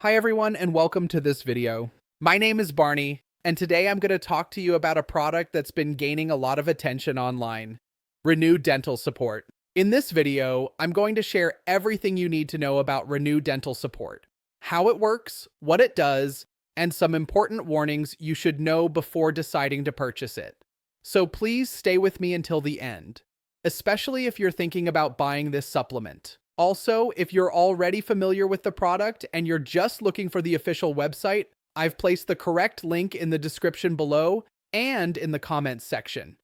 Hi everyone and welcome to this video. My name is Barney, and today I'm going to talk to you about a product that's been gaining a lot of attention online, Renew Dental Support. In this video, I'm going to share everything you need to know about Renew Dental Support, how it works, what it does, and some important warnings you should know before deciding to purchase it. So please stay with me until the end, especially if you're thinking about buying this supplement. Also, if you're already familiar with the product and you're just looking for the official website, I've placed the correct link in the description below and in the comments section.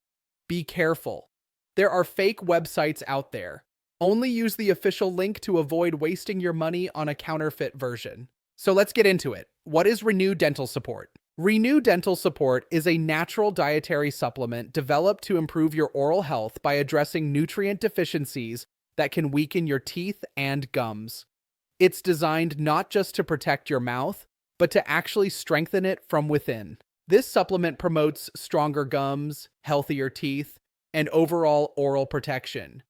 Be careful. There are fake websites out there. Only use the official link to avoid wasting your money on a counterfeit version. So let's get into it. What is Renew Dental Support? Renew Dental Support is a natural dietary supplement developed to improve your oral health by addressing nutrient deficiencies that can weaken your teeth and gums. It's designed not just to protect your mouth, but to actually strengthen it from within. This supplement promotes stronger gums, healthier teeth, and overall oral protection.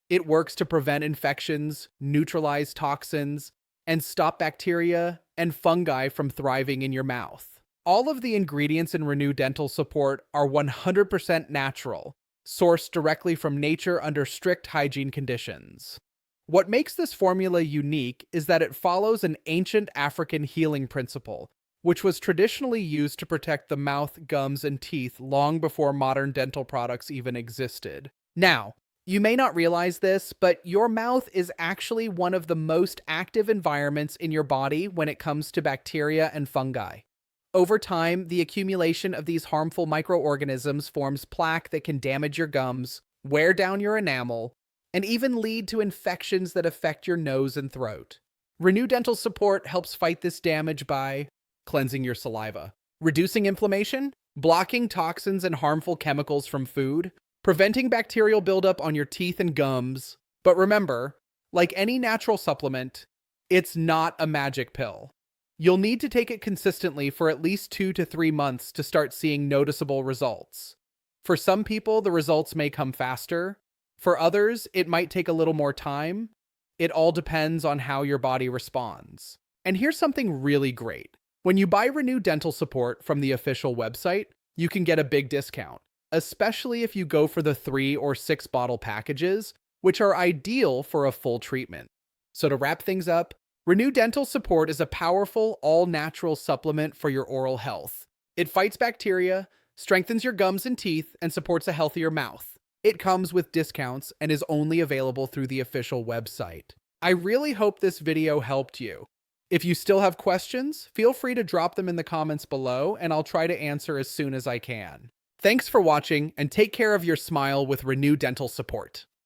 It works to prevent infections, neutralize toxins, and stop bacteria and fungi from thriving in your mouth. All of the ingredients in Renew Dental Support are 100% natural, sourced directly from nature under strict hygiene conditions. What makes this formula unique is that it follows an ancient African healing principle, which was traditionally used to protect the mouth, gums, and teeth long before modern dental products even existed. Now, you may not realize this, but your mouth is actually one of the most active environments in your body when it comes to bacteria and fungi. Over time, the accumulation of these harmful microorganisms forms plaque that can damage your gums, wear down your enamel, and even lead to infections that affect your nose and throat. Renew Dental Support helps fight this damage by cleansing your saliva, reducing inflammation, blocking toxins and harmful chemicals from food, preventing bacterial buildup on your teeth and gums. But remember, like any natural supplement, it's not a magic pill. You'll need to take it consistently for at least 2 to 3 months to start seeing noticeable results. For some people, the results may come faster. For others, it might take a little more time. It all depends on how your body responds. And here's something really great. When you buy Renew Dental Support from the official website, you can get a big discount, especially if you go for the 3 or 6 bottle packages, which are ideal for a full treatment. So to wrap things up, Renew Dental Support is a powerful, all-natural supplement for your oral health. It fights bacteria, strengthens your gums and teeth, and supports a healthier mouth. It comes with discounts and is only available through the official website. I really hope this video helped you. If you still have questions, feel free to drop them in the comments below, and I'll try to answer as soon as I can. Thanks for watching, and take care of your smile with Renew Dental Support.